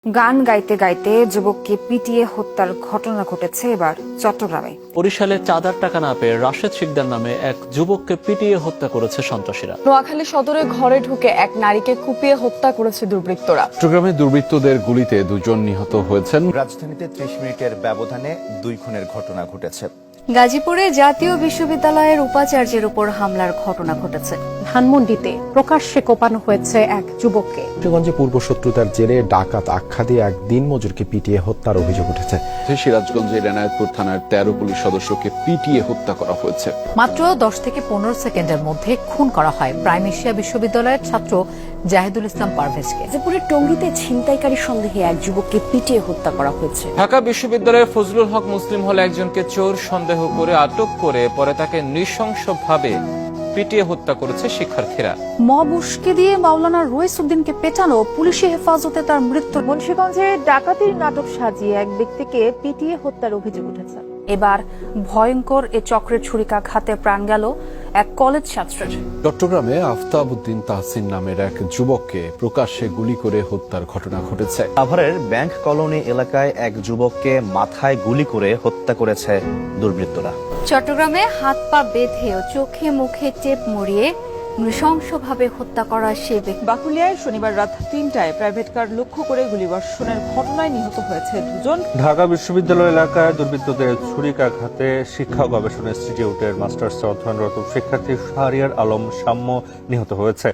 গান গাইতে গাইতে যুবককে পিটিয়ে হত্যার ঘটনা ঘটেছে এবার চট্টগ্রামে। বরিশালে চাঁদার টাকা না পেয়ে রাশেদ শিকদার নামে এক যুবককে পিটিয়ে হত্যা করেছে সন্ত্রাসীরা। নোয়াখালী সদরে ঘরে ঢুকে এক নারীকে কুপিয়ে হত্যা করেছে দুর্বৃত্তরা। চট্টগ্রামে দুর্বৃত্তদের গুলিতে দুজন নিহত হয়েছেন। রাজধানীতে ৩০ মিনিটের ব্যবধানে ২ খুনের ঘটনা ঘটেছে। গাজীপুরে জাতীয় বিশ্ববিদ্যালয়ের উপাচার্যের উপর হামলার ঘটনা ঘটেছে। ধানমন্ডিতে প্রকাশ্যে কোপানো হয়েছে এক যুবককে। কিশোরগঞ্জে পূর্ব শত্রুতার জেরে ডাকাত আখ্যা দিয়ে এক দিনমজুরকে পিটিয়ে হত্যার অভিযোগ উঠেছে। সিরাজগঞ্জের এনায়েতপুর থানার ১৩ পুলিশ সদস্যকে পিটিয়ে হত্যা করা হয়েছে। মাত্র 10 থেকে 15 সেকেন্ডের মধ্যে খুন করা হয় প্রাইম এশিয়া বিশ্ববিদ্যালয়ের ছাত্র জাহিদুল ইসলাম পারভেজকে। গাজীপুরের টঙ্গীতে ছিনতাইকারী সন্দেহে এক যুবককে পিটিয়ে হত্যা করা হয়েছে। ঢাকা বিশ্ববিদ্যালয়ের ফজলুল হক মুসলিম হলে একজনকে চোর সন্দেহ করে আটক করে পরে তাকে নৃশংসভাবে পিটিয়ে হত্যা করেছে শিক্ষার্থীরা। মব উস্কে দিয়ে মাওলানা রইস উদ্দিনকে পেটানো, পুলিশি হেফাজতে তার মৃত্যু। মুন্সিগঞ্জে ডাকাতির নাটক সাজিয়ে এক ব্যক্তিকে পিটিয়ে হত্যার অভিযোগ উঠেছে। এবার ভয়ঙ্কর এ চক্রের ছুরিকাঘাতে প্রাণ গেল এক কলেজ ছাত্রের। চট্টগ্রামে আফতাব উদ্দিন তাহসিন নামের এক যুবককে প্রকাশ্যে গুলি করে হত্যার ঘটনা ঘটেছে। সাভারের ব্যাংক কলোনি এলাকায় এক যুবককে মাথায় গুলি করে হত্যা করেছে দুর্বৃত্তরা। চট্টগ্রামে হাত পা বেঁধে ও চোখে মুখে টেপ মরিয়ে নৃশংসভাবে হত্যা করা সে ব্যক্তি। বাকুলিয়ায় শনিবার রাত ৩টায় প্রাইভেট কার লক্ষ্য করে গুলিবর্ষণের ঘটনায় নিহত হয়েছে দুজন। ঢাকা বিশ্ববিদ্যালয় এলাকায় দুর্বৃত্তদের ছুরিকাঘাতে শিক্ষা গবেষণা ইনস্টিটিউটের মাস্টার্স অধ্যয়নরত শিক্ষার্থী শাহরিয়ার আলম সাম্য নিহত হয়েছে।